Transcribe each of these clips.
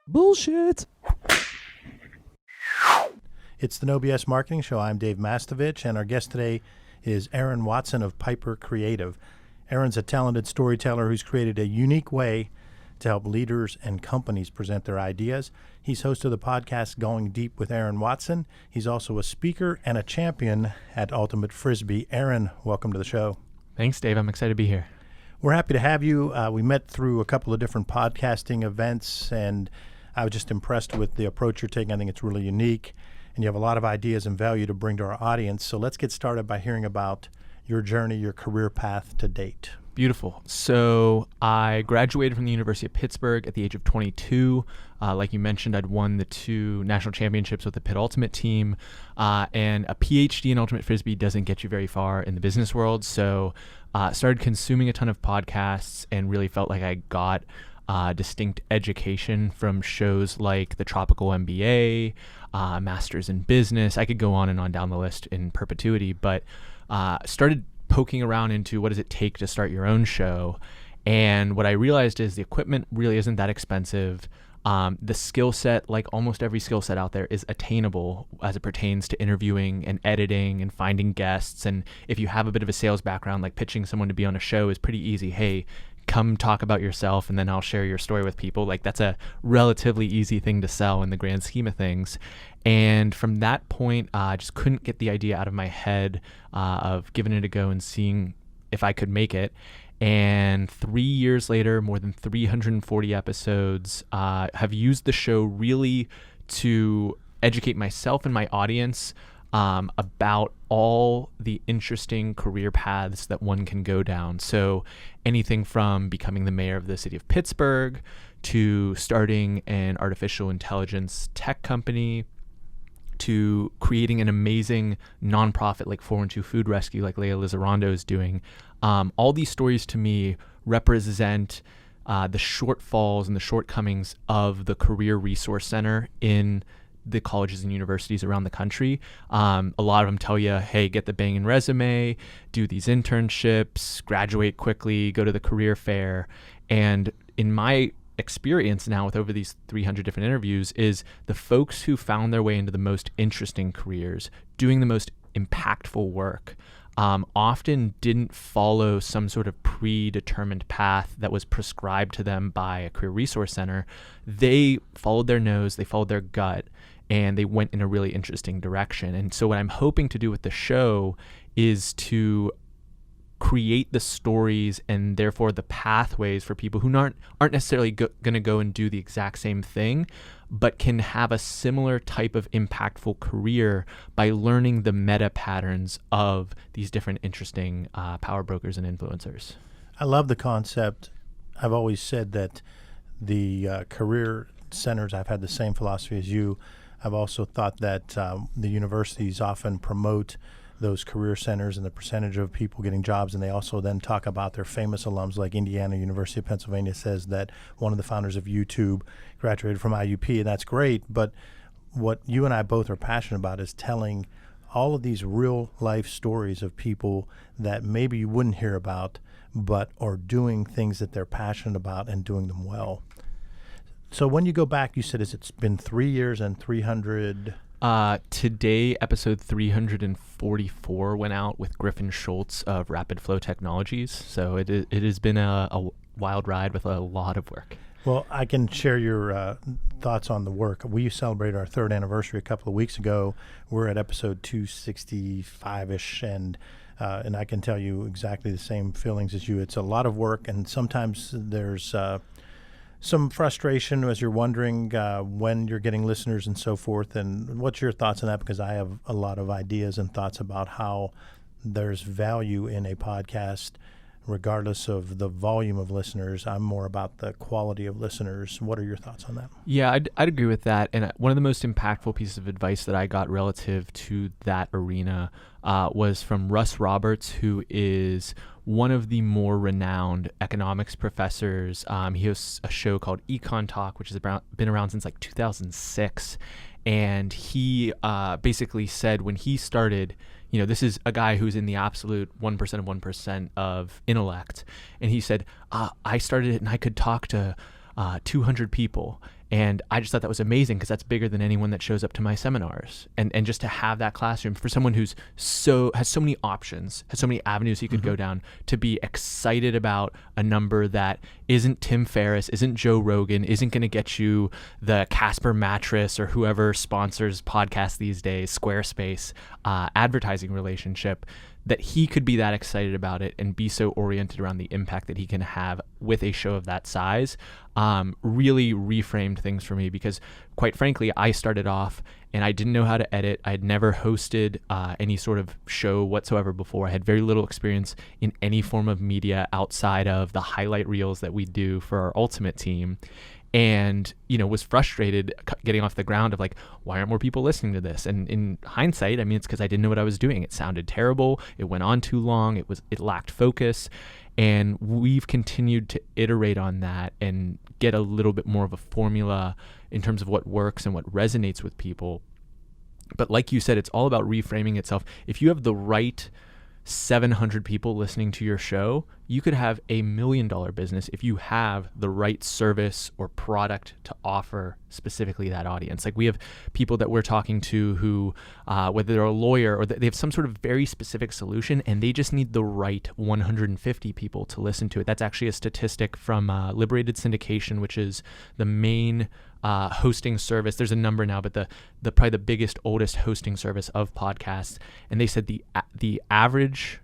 Bullshit. It's the No BS Marketing Show. I'm Dave Mastovich, and our guest today is Aaron Watson of Piper Creative. Aaron's a talented storyteller who's created a unique way to help leaders and companies present their ideas. He's host of the podcast Going Deep with Aaron Watson. He's also a speaker and a champion at Ultimate Frisbee. Aaron, welcome to the show. Thanks, Dave. I'm excited to be here. We're happy to have you. We met through a couple of different podcasting events, and I was just impressed with the approach you're taking. I think it's really unique, and you have a lot of ideas and value to bring to our audience. So let's get started by hearing about your journey, your career path to date. Beautiful. So I graduated from the University of Pittsburgh at the age of 22. Like you mentioned, I'd won the 2 national championships with the Pitt Ultimate team, and a PhD in Ultimate Frisbee doesn't get you very far in the business world. So started consuming a ton of podcasts and really felt like I got distinct education from shows like the Tropical MBA, Masters in Business. I could go on and on down the list in perpetuity, but started poking around into what does it take to start your own show. And what I realized is the equipment really isn't that expensive. The skill set, like almost every skill set out there, is attainable as it pertains to interviewing and editing and finding guests. And if you have a bit of a sales background, like pitching someone to be on a show is pretty easy. Hey, come talk about yourself and then I'll share your story with people. Like that's a relatively easy thing to sell in the grand scheme of things. And from that point, I just couldn't get the idea out of my head of giving it a go and seeing if I could make it. And 3 years later, more than 340 episodes, have used the show really to educate myself and my audience about all the interesting career paths that one can go down. So anything from becoming the mayor of the city of Pittsburgh to starting an artificial intelligence tech company to creating an amazing nonprofit like 412 Food Rescue like Leah Lizarrando is doing. All these stories to me represent the shortfalls and the shortcomings of the Career Resource Center in the colleges and universities around the country. A lot of them tell you, hey, get the banging resume, do these internships, graduate quickly, go to the career fair. And in my experience now with over these 300 different interviews is the folks who found their way into the most interesting careers, doing the most impactful work, often didn't follow some sort of predetermined path that was prescribed to them by a career resource center. They followed their nose, they followed their gut, and they went in a really interesting direction. And so what I'm hoping to do with the show is to create the stories and therefore the pathways for people who aren't necessarily going to go and do the exact same thing, but can have a similar type of impactful career by learning the meta patterns of these different interesting power brokers and influencers. I love the concept. I've always said that the career centers, I've had the same philosophy as you. I've also thought that the universities often promote those career centers and the percentage of people getting jobs, and they also then talk about their famous alums, like Indiana University of Pennsylvania says that one of the founders of YouTube graduated from IUP, and that's great. But what you and I both are passionate about is telling all of these real life stories of people that maybe you wouldn't hear about, but are doing things that they're passionate about and doing them well. So when you go back, you said it's been 3 years and 300... Today, episode 344 went out with Griffin Schultz of Rapid Flow Technologies. So it has been a wild ride with a lot of work. Well, I can share your thoughts on the work. We celebrated our 3rd anniversary a couple of weeks ago. We're at episode 265-ish, and I can tell you exactly the same feelings as you. It's a lot of work, and sometimes there's some frustration as you're wondering when you're getting listeners and so forth. And what's your thoughts on that? Because I have a lot of ideas and thoughts about how there's value in a podcast regardless of the volume of listeners. I'm more about the quality of listeners. What are your thoughts on that? Yeah, I'd agree with that. And one of the most impactful pieces of advice that I got relative to that arena was from Russ Roberts, who is one of the more renowned economics professors. He hosts a show called Econ Talk, which has been around since like 2006. And he basically said when he started, you know, this is a guy who's in the absolute 1% of 1% of intellect. And he said, I started it and I could talk to 200 people. And I just thought that was amazing because that's bigger than anyone that shows up to my seminars. And just to have that classroom for someone who's has so many options, has so many avenues you could go down, to be excited about a number that isn't Tim Ferriss, isn't Joe Rogan, isn't going to get you the Casper mattress or whoever sponsors podcasts these days, Squarespace, advertising relationship, that he could be that excited about it and be so oriented around the impact that he can have with a show of that size, really reframed things for me. Because quite frankly, I started off and I didn't know how to edit. I had never hosted any sort of show whatsoever before. I had very little experience in any form of media outside of the highlight reels that we do for our Ultimate team. And, was frustrated getting off the ground of like, why aren't more people listening to this? And in hindsight, I mean, it's because I didn't know what I was doing. It sounded terrible. It went on too long. It lacked focus. And we've continued to iterate on that and get a little bit more of a formula in terms of what works and what resonates with people. But like you said, it's all about reframing itself. If you have the right 700 people listening to your show, you could have $1 million business if you have the right service or product to offer specifically that audience. Like we have people that we're talking to who, whether they're a lawyer or they have some sort of very specific solution and they just need the right 150 people to listen to it. That's actually a statistic from Liberated Syndication, which is the main hosting service. There's a number now, but the probably the biggest, oldest hosting service of podcasts. And they said the average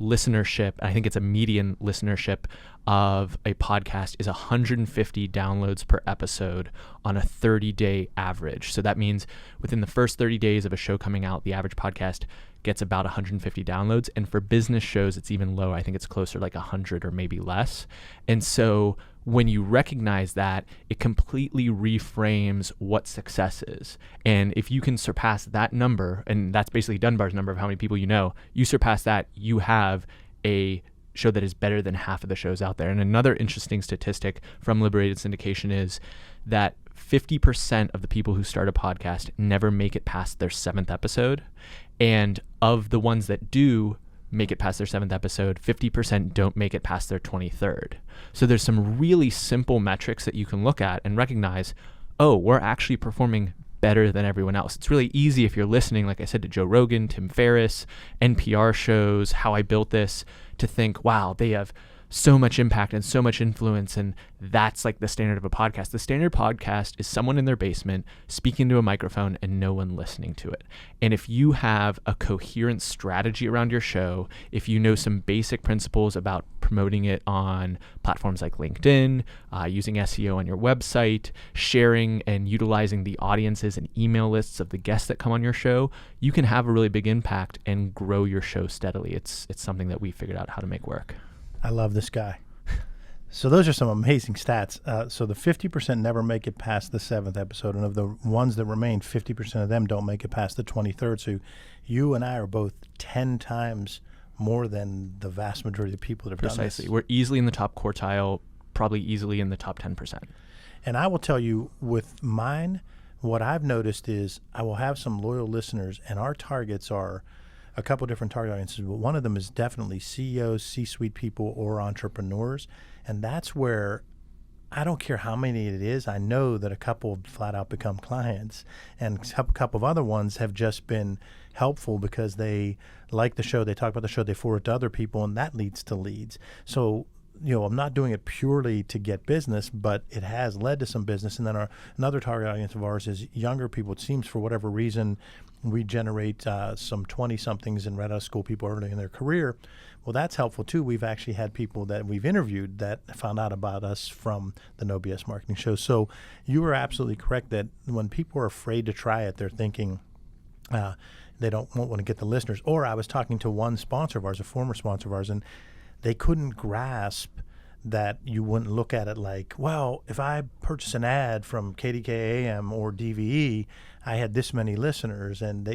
listenership, I think it's a median listenership of a podcast, is 150 downloads per episode on a 30-day average. So that means within the first 30 days of a show coming out, the average podcast gets about 150 downloads. And for business shows, it's even lower. I think it's closer like 100 or maybe less. And so when you recognize that, it completely reframes what success is. And if you can surpass that number, and that's basically Dunbar's number of how many people you surpass that, you have a show that is better than half of the shows out there. And another interesting statistic from Liberated Syndication is that 50% of the people who start a podcast never make it past their 7th episode. And of the ones that do make it past their 7th episode, 50% don't make it past their 23rd. So there's some really simple metrics that you can look at and recognize, oh, we're actually performing better than everyone else. It's really easy if you're listening, like I said, to Joe Rogan, Tim Ferriss, NPR shows, How I Built This, to think, wow, they have so much impact and so much influence, and that's like the standard of a podcast. The standard podcast is someone in their basement speaking to a microphone and no one listening to it. And if you have a coherent strategy around your show, if you know some basic principles about promoting it on platforms like LinkedIn, using SEO on your website, sharing and utilizing the audiences and email lists of the guests that come on your show, you can have a really big impact and grow your show steadily. It's something that we figured out how to make work. I love this guy. So those are some amazing stats. So the 50% never make it past the 7th episode, and of the ones that remain, 50% of them don't make it past the 23rd. So you and I are both 10 times more than the vast majority of the people that have done this. Precisely. We're easily in the top quartile, probably easily in the top 10%. And I will tell you, with mine, what I've noticed is I will have some loyal listeners, and our targets are a couple different target audiences, but one of them is definitely CEOs, C-suite people, or entrepreneurs. And that's where I don't care how many it is. I know that a couple flat out become clients, and a couple of other ones have just been helpful because they like the show, they talk about the show, they forward it to other people, and that leads to leads. So, I'm not doing it purely to get business, but it has led to some business. And then another target audience of ours is younger people. It seems for whatever reason we generate some 20-somethings and right out of school people early in their career. Well, that's helpful too. We've actually had people that we've interviewed that found out about us from the No BS Marketing Show. So you are absolutely correct that when people are afraid to try it, they're thinking they won't want to get the listeners. Or I was talking to one sponsor of ours, a former sponsor of ours, and they couldn't grasp that you wouldn't look at it like, well, if I purchase an ad from KDKAM or DVE, I had this many listeners. And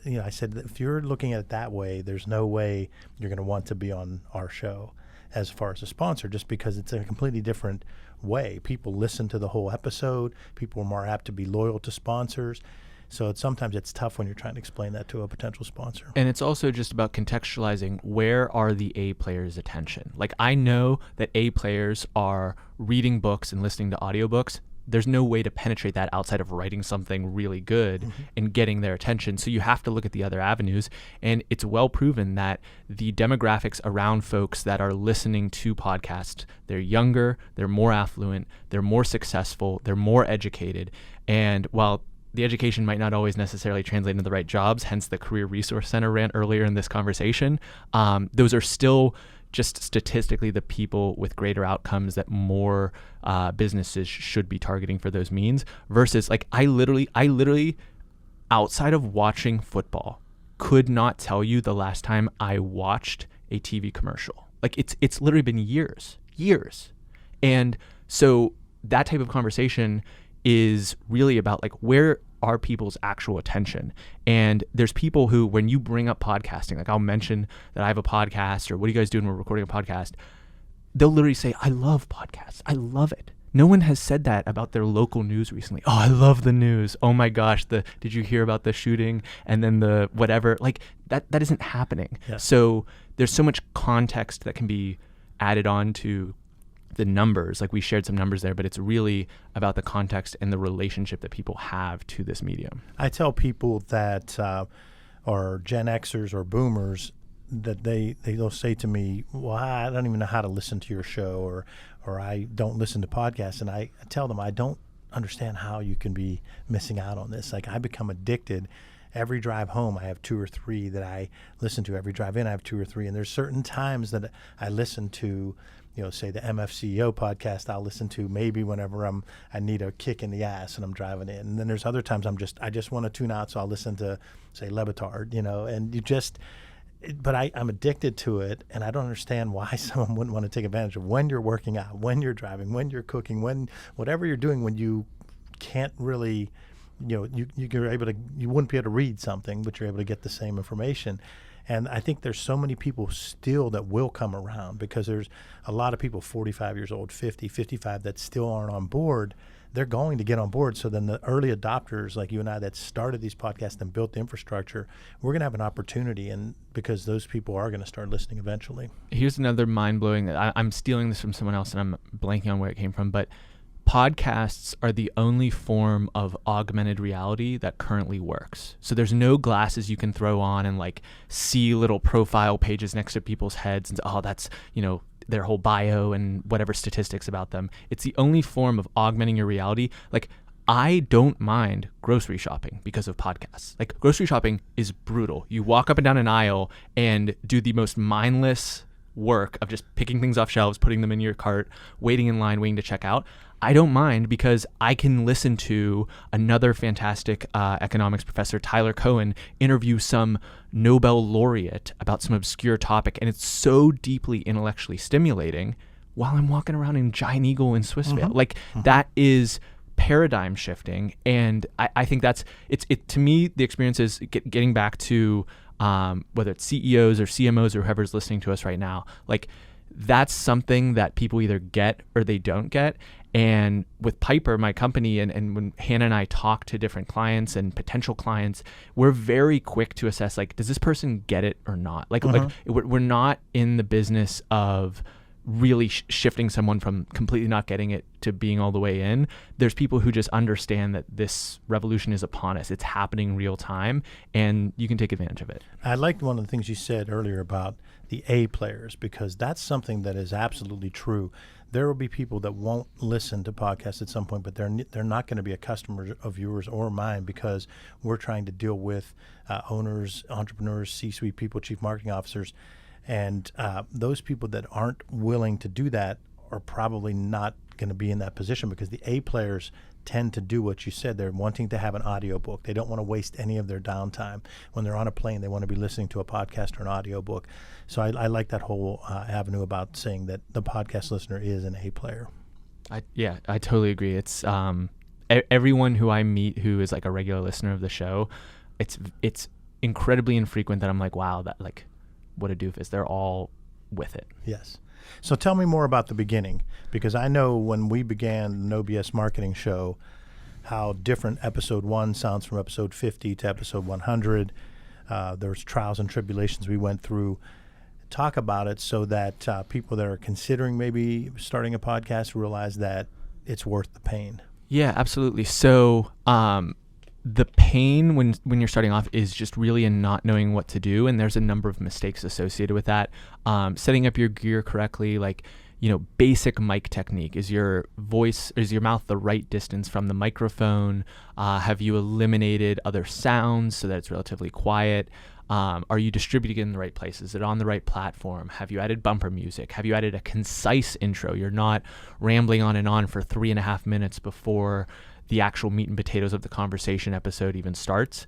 I said, if you're looking at it that way, there's no way you're going to want to be on our show as far as a sponsor, just because it's a completely different way. People listen to the whole episode. People are more apt to be loyal to sponsors. So sometimes it's tough when you're trying to explain that to a potential sponsor. And it's also just about contextualizing, where are the A players' attention? Like, I know that A players are reading books and listening to audiobooks. there's no way to penetrate that outside of writing something really good and getting their attention. So you have to look at the other avenues. And it's well proven that the demographics around folks that are listening to podcasts, they're younger, they're more affluent, they're more successful, they're more educated. And while the education might not always necessarily translate into the right jobs, hence the Career Resource Center rant earlier in this conversation, those are still just statistically the people with greater outcomes that more businesses should be targeting for those means, versus like I literally outside of watching football could not tell you the last time I watched a TV commercial. Like it's literally been years. And so that type of conversation is really about like, where are people's actual attention? And there's people who, when you bring up podcasting, like I'll mention that I have a podcast, or what are you guys doing? We're recording a podcast. They'll literally say, I love podcasts. I love it. No one has said that about their local news recently. Oh, I love the news. Oh my gosh, did you hear about the shooting? And then the whatever, like that isn't happening. Yeah. So there's so much context that can be added on to the numbers. Like we shared some numbers there, but it's really about the context and the relationship that people have to this medium. I tell people that are Gen Xers or boomers that they'll say to me, well, I don't even know how to listen to your show, or I don't listen to podcasts. And I tell them, I don't understand how you can be missing out on this. Like I become addicted. Every drive home, I have 2 or 3 that I listen to. Every drive in, I have 2 or 3. And there's certain times that I listen to, say the MFCEO podcast, I'll listen to maybe whenever I need a kick in the ass and I'm driving in. And then there's other times I just want to tune out, so I'll listen to, say, Levitard, and but I'm addicted to it, and I don't understand why someone wouldn't want to take advantage of when you're working out, when you're driving, when you're cooking, whatever you're doing, when you can't really, you're able to, you wouldn't be able to read something, but you're able to get the same information. And I think there's so many people still that will come around, because there's a lot of people 45 years old, 50, 55 that still aren't on board. They're going to get on board. So then the early adopters like you and I that started these podcasts and built the infrastructure, we're going to have an opportunity, and because those people are going to start listening eventually. Here's another mind-blowing, I'm stealing this from someone else and I'm blanking on where it came from, but podcasts are the only form of augmented reality that currently works. So there's no glasses you can throw on and like see little profile pages next to people's heads and that's, their whole bio and whatever statistics about them. It's the only form of augmenting your reality. Like I don't mind grocery shopping because of podcasts. Like grocery shopping is brutal. You walk up and down an aisle and do the most mindless work of just picking things off shelves, putting them in your cart, waiting in line, waiting to check out. I don't mind, because I can listen to another fantastic economics professor, Tyler Cohen, interview some Nobel laureate about some obscure topic, and it's so deeply intellectually stimulating while I'm walking around in Giant Eagle in Swissvale. That is paradigm shifting, and I think that's it. To me, the experience is getting back to whether it's CEOs or CMOs or whoever's listening to us right now, like that's something that people either get or they don't get. And with Piper, my company, and when Hannah and I talk to different clients and potential clients, we're very quick to assess, like, does this person get it or not? Like we're not in the business of really shifting someone from completely not getting it to being all the way in. There's people who just understand that this revolution is upon us. It's happening real time, and you can take advantage of it. I liked one of the things you said earlier about the A players, because that's something that is absolutely true. There will be people that won't listen to podcasts at some point, but they're not going to be a customer of yours or mine, because we're trying to deal with owners, entrepreneurs, C-suite people, chief marketing officers. And those people that aren't willing to do that are probably not going to be in that position, because the A players tend to do what you said. They're wanting to have an audiobook. They don't want to waste any of their downtime. When they're on a plane, they want to be listening to a podcast or an audiobook. So I like that whole avenue about saying that the podcast listener is an A player. I totally agree. It's everyone who I meet who is like a regular listener of the show, it's incredibly infrequent that I'm like, wow, that like, what a doofus. They're all with it. Yes. So tell me more about the beginning, because I know when we began the No BS Marketing Show, how different episode 1 sounds from episode 50 to episode 100. There's trials and tribulations we went through. Talk about it so that people that are considering maybe starting a podcast realize that it's worth the pain. Yeah, absolutely. So the pain when you're starting off is just really in not knowing what to do, and there's a number of mistakes associated with that. Setting up your gear correctly, like basic mic technique. Is your mouth the right distance from the microphone? Have you eliminated other sounds so that it's relatively quiet? Are you distributing it in the right places? Is it on the right platform? Have you added bumper music? Have you added a concise intro? You're not rambling on and on for 3.5 minutes before the actual meat and potatoes of the conversation episode even starts.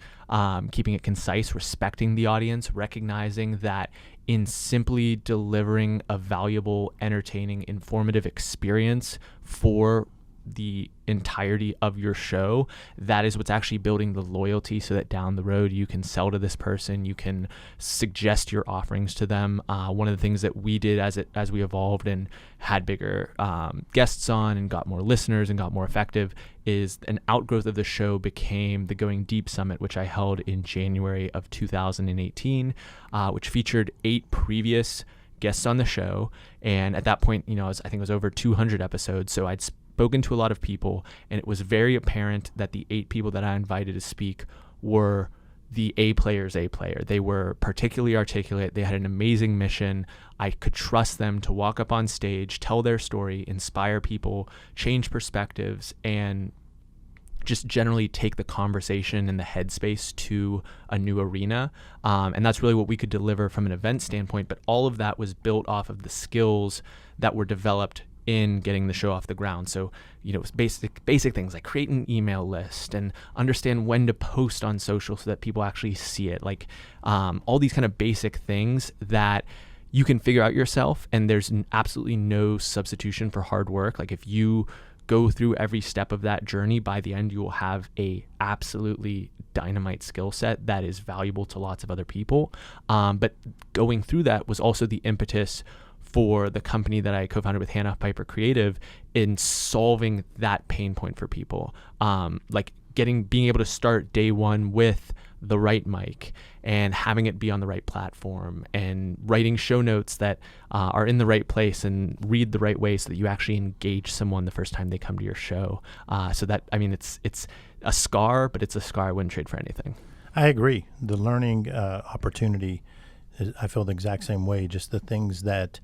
Keeping it concise, respecting the audience, recognizing that in simply delivering a valuable, entertaining, informative experience for the entirety of your show, that is what's actually building the loyalty, so that down the road you can sell to this person, you can suggest your offerings to them. One of the things that we did as we evolved and had bigger guests on and got more listeners and got more effective is an outgrowth of the show became the Going Deep Summit, which I held in January of 2018, which featured 8 previous guests on the show. And at that point, I think it was over 200 episodes. So I'd spoken to a lot of people, and it was very apparent that the 8 people that I invited to speak were the A player's A player. They were particularly articulate. They had an amazing mission. I could trust them to walk up on stage, tell their story, inspire people, change perspectives, and just generally take the conversation and the headspace to a new arena. And that's really what we could deliver from an event standpoint. But all of that was built off of the skills that were developed in getting the show off the ground. So, basic things like create an email list and understand when to post on social so that people actually see it. Like all these kind of basic things that you can figure out yourself, and there's absolutely no substitution for hard work. Like if you go through every step of that journey, by the end you will have a absolutely dynamite skill set that is valuable to lots of other people. But going through that was also the impetus for the company that I co-founded with Hannah Piper Creative in solving that pain point for people. Like being able to start day one with the right mic and having it be on the right platform and writing show notes that are in the right place and read the right way so that you actually engage someone the first time they come to your show. So that, it's a scar, but it's a scar I wouldn't trade for anything. I agree. The learning opportunity, I feel the exact same way. Just the things that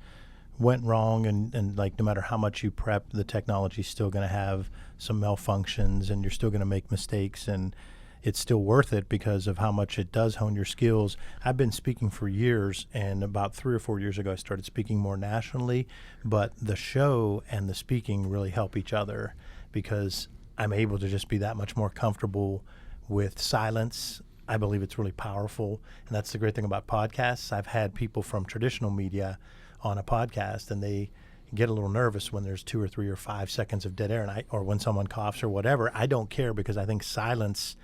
went wrong and like no matter how much you prep, the technology's still going to have some malfunctions and you're still going to make mistakes, and it's still worth it because of how much it does hone your skills. I've been speaking for years, and about 3 or 4 years ago I started speaking more nationally, but the show and the speaking really help each other because I'm able to just be that much more comfortable with silence. I believe it's really powerful, and that's the great thing about podcasts. I've had people from traditional media on a podcast, and they get a little nervous when there's 2 or 3 or 5 seconds of dead air, or when someone coughs or whatever. I don't care because I think silence,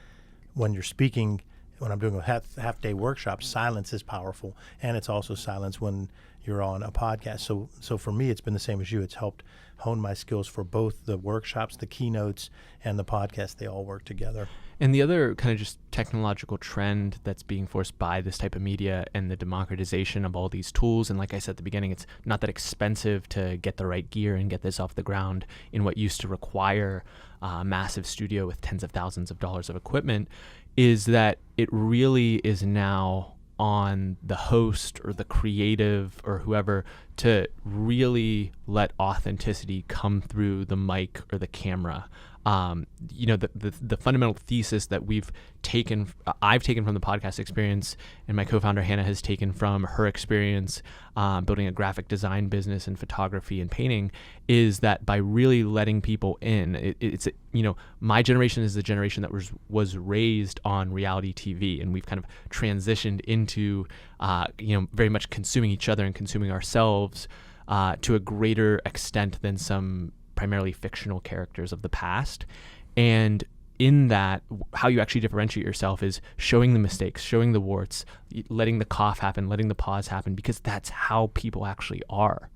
when you're speaking, when I'm doing a half-day workshop, silence is powerful, and it's also silence when you're on a podcast. So for me, it's been the same as you. It's helped hone my skills for both the workshops, the keynotes, and the podcast. They all work together. And the other kind of just technological trend that's being forced by this type of media and the democratization of all these tools, and like I said at the beginning, it's not that expensive to get the right gear and get this off the ground in what used to require a massive studio with tens of thousands of dollars of equipment, is that it really is now on the host or the creative or whoever to really let authenticity come through the mic or the camera. The fundamental thesis that I've taken from the podcast experience, and my co-founder Hannah has taken from her experience building a graphic design business in photography and painting, is that by really letting people in, it's my generation is the generation that was raised on reality TV, and we've kind of transitioned into very much consuming each other and consuming ourselves to a greater extent than some primarily fictional characters of the past. And in that, how you actually differentiate yourself is showing the mistakes, showing the warts, letting the cough happen, letting the pause happen, because that's how people actually are.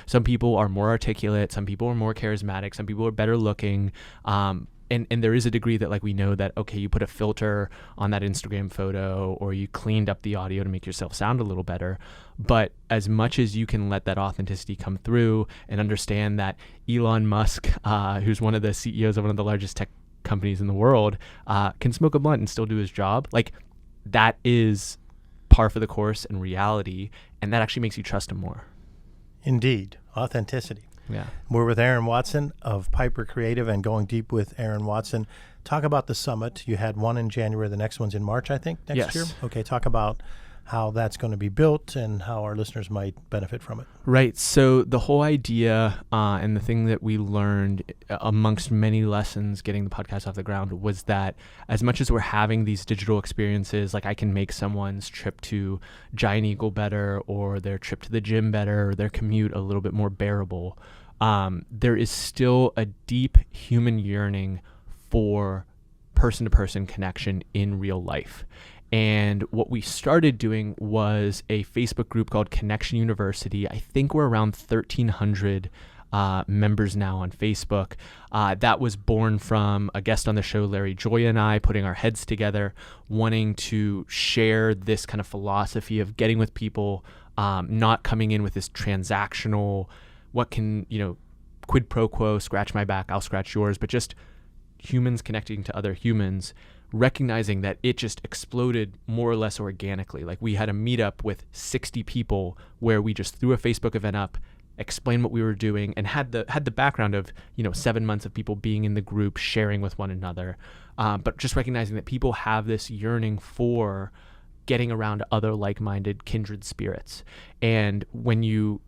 Some people are more articulate, some people are more charismatic, some people are better looking, and there is a degree that like we know that, okay, you put a filter on that Instagram photo or you cleaned up the audio to make yourself sound a little better. But as much as you can let that authenticity come through and understand that Elon Musk, who's one of the CEOs of one of the largest tech companies in the world, can smoke a blunt and still do his job, like that is par for the course and reality. And that actually makes you trust him more. Indeed. Authenticity. Yeah. We're with Aaron Watson of Piper Creative and going deep with Aaron Watson. Talk about the summit. You had one in January. The next one's in March, I think, next year. Okay. Talk about how that's going to be built and how our listeners might benefit from it. Right. So the whole idea and the thing that we learned amongst many lessons getting the podcast off the ground was that as much as we're having these digital experiences, like I can make someone's trip to Giant Eagle better or their trip to the gym better or their commute a little bit more bearable, there is still a deep human yearning for person-to-person connection in real life. And what we started doing was a Facebook group called Connection University. I think we're around 1,300 members now on Facebook. That was born from a guest on the show, Larry Joy, and I putting our heads together, wanting to share this kind of philosophy of getting with people, not coming in with this transactional, what can, quid pro quo, scratch my back, I'll scratch yours, but just humans connecting to other humans, recognizing that it just exploded more or less organically. Like we had a meetup with 60 people where we just threw a Facebook event up, explained what we were doing, and had the background of 7 months of people being in the group, sharing with one another, but just recognizing that people have this yearning for getting around other like-minded kindred spirits. And when you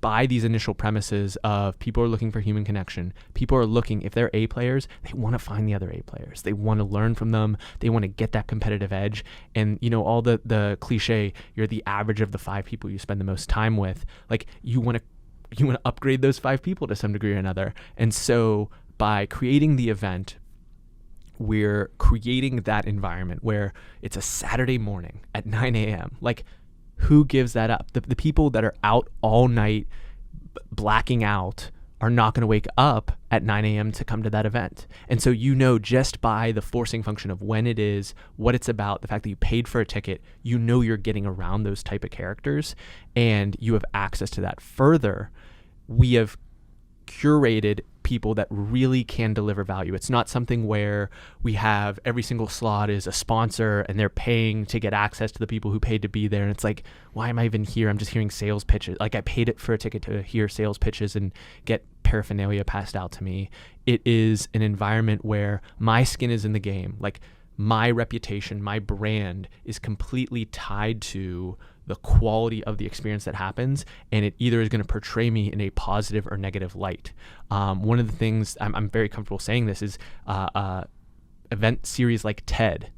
by these initial premises of people are looking for human connection, people are looking, if they're A players, they want to find the other A players. They want to learn from them. They want to get that competitive edge. And, all the cliche, you're the average of the 5 people you spend the most time with. Like you want to upgrade those 5 people to some degree or another. And so by creating the event, we're creating that environment where it's a Saturday morning at 9 a.m. Like, who gives that up? The people that are out all night blacking out are not going to wake up at 9 a.m. to come to that event. And so just by the forcing function of when it is, what it's about, the fact that you paid for a ticket, you're getting around those type of characters and you have access to that. Further, we have curated people that really can deliver value. It's not something where we have every single slot is a sponsor and they're paying to get access to the people who paid to be there. And it's like, why am I even here? I'm just hearing sales pitches. Like I paid it for a ticket to hear sales pitches and get paraphernalia passed out to me. It is an environment where my skin is in the game. Like my reputation, my brand is completely tied to the quality of the experience that happens, and it either is going to portray me in a positive or negative light. One of the things I'm very comfortable saying this is event series like TED,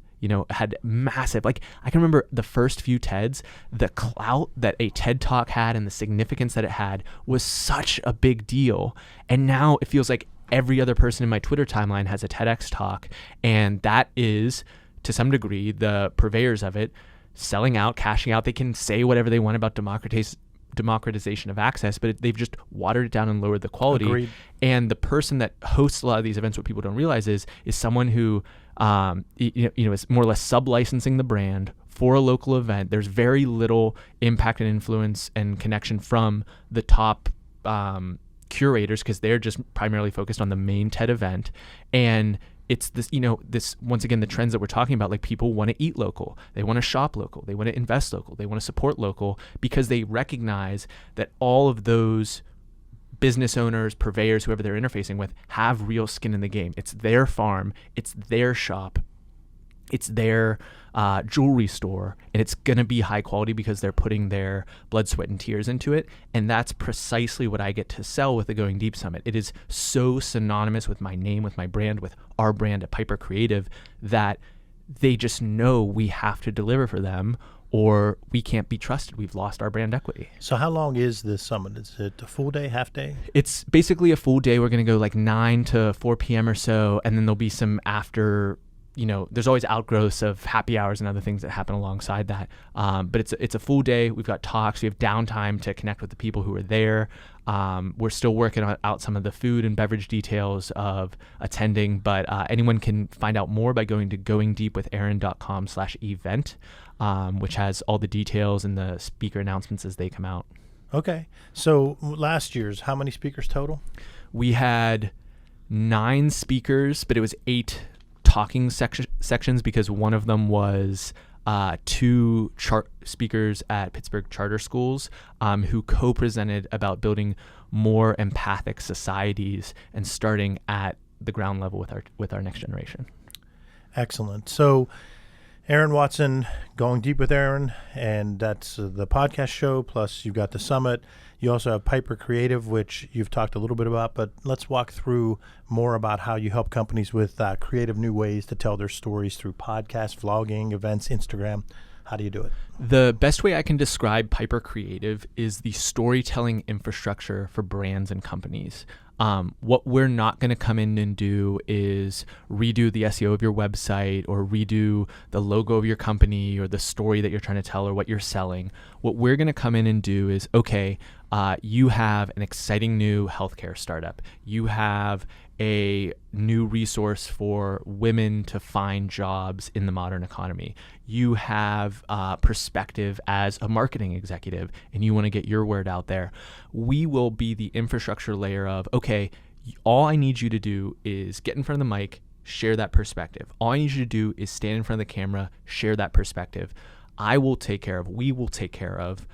had massive, like I can remember the first few TEDs, the clout that a TED Talk had and the significance that it had was such a big deal. And now it feels like every other person in my Twitter timeline has a TEDx talk, and that is, to some degree, the purveyors of it selling out, cashing out. They can say whatever they want about democratization of access, but they've just watered it down and lowered the quality. Agreed. And the person that hosts a lot of these events, what people don't realize is someone who is more or less sub-licensing the brand for a local event. There's very little impact and influence and connection from the top curators because they're just primarily focused on the main TED event. And it's this, this, once again, the trends that we're talking about, like people want to eat local, they want to shop local, they want to invest local, they want to support local because they recognize that all of those business owners, purveyors, whoever they're interfacing with have real skin in the game. It's their farm, it's their shop, it's their jewelry store, and it's going to be high quality because they're putting their blood, sweat, and tears into it. And that's precisely what I get to sell with the Going Deep Summit. It is so synonymous with my name, with my brand, with our brand at Piper Creative, that they just know we have to deliver for them or we can't be trusted. We've lost our brand equity. So how long is this summit? Is it a full day, half day? It's basically a full day. We're going to go like 9 to 4 p.m. or so, and then there'll be some after, there's always outgrowths of happy hours and other things that happen alongside that. But it's a full day. We've got talks. We have downtime to connect with the people who are there. We're still working out some of the food and beverage details of attending, but anyone can find out more by going to goingdeepwithaaron.com/event, which has all the details and the speaker announcements as they come out. Okay. So last year's, how many speakers total? We had 9 speakers, but it was 8 talking sections because one of them was 2 speakers at Pittsburgh charter schools who co-presented about building more empathic societies and starting at the ground level with our next generation. Excellent. So Aaron Watson, Going Deep with Aaron, and that's the podcast show, plus you've got the summit. You also have Piper Creative, which you've talked a little bit about, but let's walk through more about how you help companies with creative new ways to tell their stories through podcasts, vlogging, events, Instagram. How do you do it? The best way I can describe Piper Creative is the storytelling infrastructure for brands and companies. What we're not going to come in and do is redo the SEO of your website or redo the logo of your company or the story that you're trying to tell or what you're selling. What we're going to come in and do is, okay, you have an exciting new healthcare startup. You have a new resource for women to find jobs in the modern economy. You have perspective as a marketing executive and you want to get your word out there. We will be the infrastructure layer of, okay, all I need you to do is get in front of the mic, share that perspective. All I need you to do is stand in front of the camera, share that perspective. We will take care of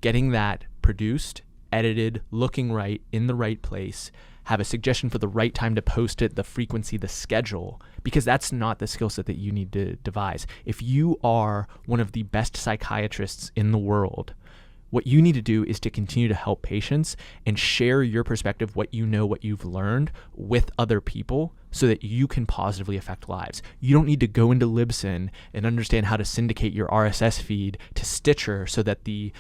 getting that produced, edited, looking right, in the right place, have a suggestion for the right time to post it, the frequency, the schedule, because that's not the skill set that you need to devise. If you are one of the best psychiatrists in the world, what you need to do is to continue to help patients and share your perspective, what you know, what you've learned with other people so that you can positively affect lives. You don't need to go into Libsyn and understand how to syndicate your RSS feed to Stitcher so that the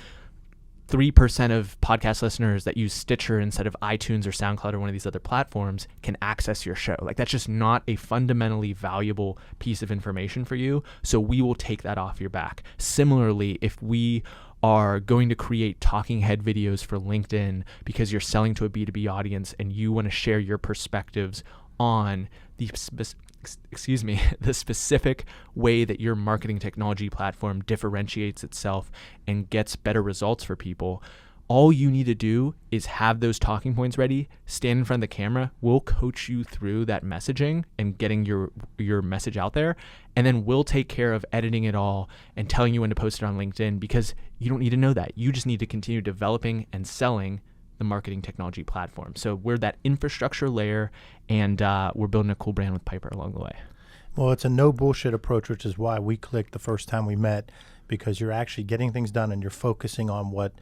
3% of podcast listeners that use Stitcher instead of iTunes or SoundCloud or one of these other platforms can access your show. Like, that's just not a fundamentally valuable piece of information for you. So we will take that off your back. Similarly, if we are going to create talking head videos for LinkedIn because you're selling to a B2B audience and you want to share your perspectives on the the specific way that your marketing technology platform differentiates itself and gets better results for people, all you need to do is have those talking points ready, stand in front of the camera. We'll coach you through that messaging and getting your message out there. And then we'll take care of editing it all and telling you when to post it on LinkedIn, because you don't need to know that. You just need to continue developing and selling the marketing technology platform. So we're that infrastructure layer, and we're building a cool brand with Piper along the way. Well, it's a no bullshit approach, which is why we clicked the first time we met, because you're actually getting things done and you're focusing on what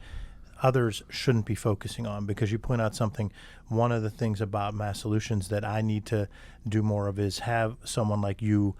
others shouldn't be focusing on. Because you point out something, one of the things about Mass Solutions that I need to do more of is have someone like you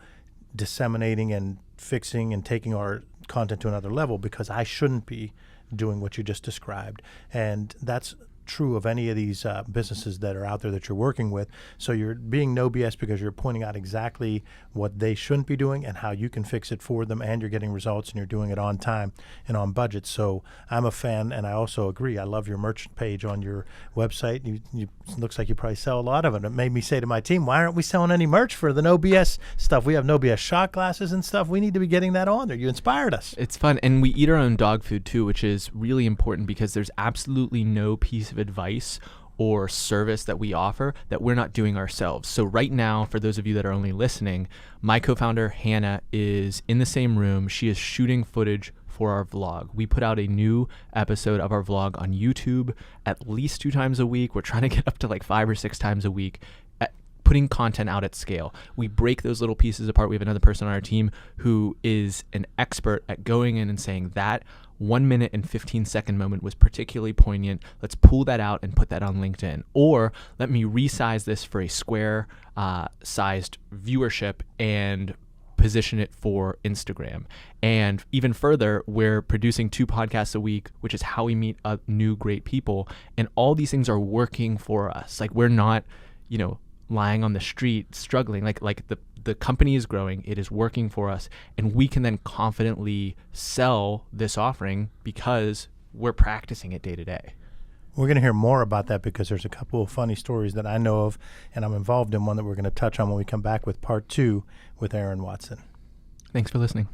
disseminating and fixing and taking our content to another level, because I shouldn't be doing what you just described. And that's true of any of these businesses that are out there that you're working with. So you're being no BS because you're pointing out exactly what they shouldn't be doing and how you can fix it for them, and you're getting results and you're doing it on time and on budget. So I'm a fan, and I also agree. I love your merch page on your website. You looks like you probably sell a lot of it. It made me say to my team, why aren't we selling any merch for the no BS stuff? We have no BS shot glasses and stuff. We need to be getting that on there. You inspired us. It's fun. And we eat our own dog food too, which is really important, because there's absolutely no piece of advice or service that we offer that we're not doing ourselves. So right now, for those of you that are only listening, my co-founder Hannah is in the same room. She is shooting footage for our vlog. We put out a new episode of our vlog on YouTube at least 2 times a week. We're trying to get up to like 5 or 6 times a week, putting content out at scale. We break those little pieces apart. We have another person on our team who is an expert at going in and saying that 1 minute and 15-second moment was particularly poignant. Let's pull that out and put that on LinkedIn. Or let me resize this for a square sized viewership and position it for Instagram. And even further, we're producing 2 podcasts a week, which is how we meet new great people. And all these things are working for us. Like, we're not, lying on the street struggling. Like the company is growing, it is working for us, and we can then confidently sell this offering because we're practicing it day to day. We're going to hear more about that because there's a couple of funny stories that I know of, and I'm involved in one that we're going to touch on when we come back with part 2 with Aaron Watson. Thanks for listening.